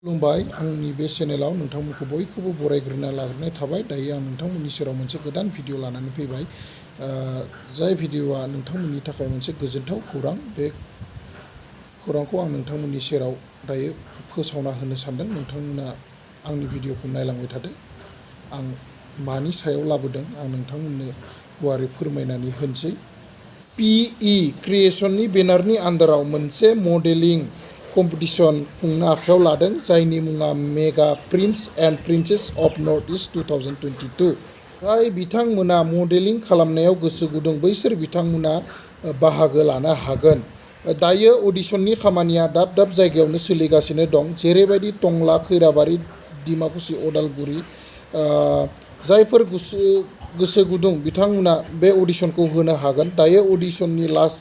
खुलुमबाय आंनि बे चेनेलाव नोंथांमोनखौ बयखौबो बरायग्रोना लाग्रोनाय थाबाय। दायो आं नोंथांमोननि सेराव मोनसे गोदान भिडिअ लानानै फैबाय। जाय भिडिअआ नोंथांमोननि थाखाय मोनसे गोजोनथाव खौरां। बे खौरांखौ आं नोंथांमोननि सेराव दायो फोसावना होनो सानदों। नोंथांमोना आंनि भिडिअखौ नायलांबाय थादो। आं मानि सायाव लाबोदों आं नोंथांमोननो गुवारै फोरमायनानै होनोसै। पिइ क्रिएशननि बेनारनि आन्डाराव मोनसे मडेलिं कम्पिटिशन खुंनो आखायाव लादों, जायनि मुङा mega prince and princess of north east 2022। जाय बिथांमोना मडेलिं खालामनायाव गोसो गुदुं बैसोर बिथांमोना बाहागो लानो हागोन। दायो अडिशननि खामानिया दाब दाब जायगायावनो सोलिगासिनो दं, जेरैबायदि टंला, खैराबारि, डिमाकुसि, अदालगुरि। जायफोर गोसो गुदुं बिथांमोना बे अडिशनखौ होनो हागोन। दायो अडिशननि लास्ट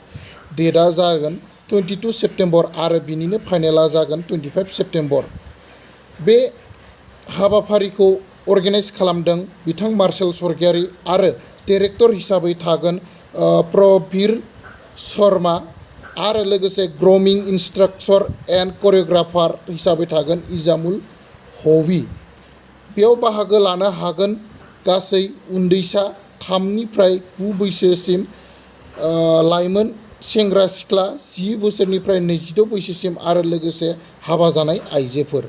डेटआ जागोन 22 सेप्टेम्बर आरो बिनिनो फाइनेला जागोन 25 सेप्टेम्बर। बे हाबाफारिखौ अर्गेनाइज खालामदों बिथां मार्शेल स्वर्गियारी आरो डाइरेक्टर हिसाबै थागोन प्रबीर शर्मा आरो लोगोसे ग्रुमिं इन्सट्राक्टर एन्ड करिय'ग्राफार हिसाबै थागोन इजामुल हबी। बेयाव बाहागो लानो हागोन गासै उन्दैसा 3 निफ्राय 9 बैसोसिम लाइमोन सेंग्रा सिख्ला 10 बोसोरनिफ्राय 26 बैसोसिम आरो लोगोसे हाबा जानाय आइजोफोर।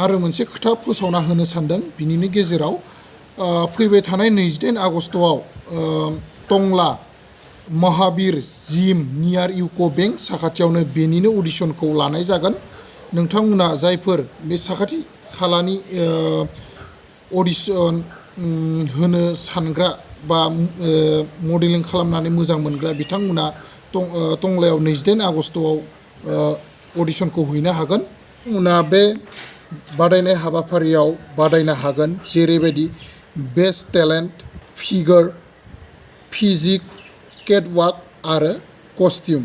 आरो मोनसे खोथा फोसावना होनो सानदों बिनिनो गेजेराव फैबाय थानाय 28 आगस्तआव टंला महावीर जिम नियार इउक' बेंक साखाथियावनो बेनिनो अडिशनखौ लानाय जागोन। नोंथांमोना जायफोर बे साखाथि खालानि अडिशन होनो सानग्रा बा मडेलिं खालामनानै मोजां मोनग्रा बिथांमोना टंलायाव 28 आगस्तआव अडिशनखौ हैनो हागोन। बिथांमोना बे बादायनाय हाबाफारियाव बादायनो हागोन, जेरैबायदि बेस्ट टेलेन्ट, फिगार, फिजिक, केटवाक आरो कस्टिउम।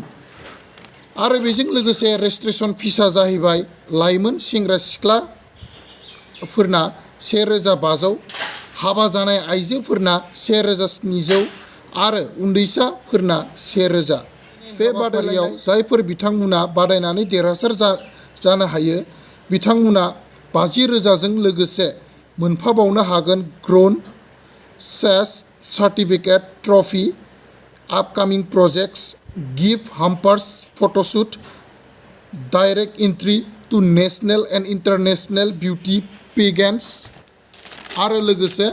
आरो बेजों लोगोसे रेजिस्ट्रेसन फिसा जाहैबाय लाइमोन सेंग्रा सिख्लाफोरना 1500, हाबा जानाय आइजोफोरना 1700 आरो उन्दैसाफोरना 1000। बे बादायलायाव जायफोर बिथांमोना बादायनानै देरहासार जानो हायो बिथांमोना 50,000जों लोगोसे मोनफाबावनो हागोन ग्रौन सेस सार्टिफिकेट, ट्रफी, आपकामिं projects, gift hampers, photoshoot, direct entry to national and international beauty pageants आरो लोगोसे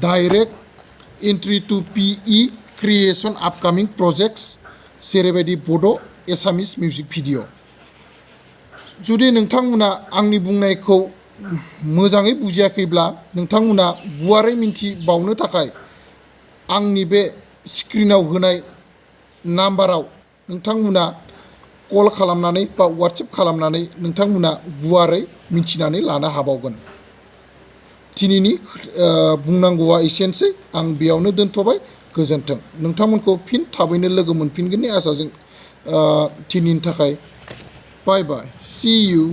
direct entry to P creation आपकामिं प्रजेक्ट्स, जेरैबायदि बड' एसामिस मिउजिक भिडिअ'। जुदि नोंथांमोना आंनि बुंनायखौ मोजाङै बुजियाखैब्ला नोंथांमोना गुवारै मिन्थिबावनो थाखाय आंनि बे स्क्रिनाव होनाय नाम्बाराव नोंथांमोना कल खालामनानै बा वाट्सएप खालामनानै नोंथांमोना गुवारै मिन्थिनानै लानो हाबावगोन। दिनैनि बुंनांगौआ एसेनोसै। आं बेयावनो दोनथ'बाय। गोजोन्थों। नोंथांमोनखौ फिन थाबैनो लोगो मोनफिनगोननि आसाजों दिनैनि थाखाय बाय बाय। C U.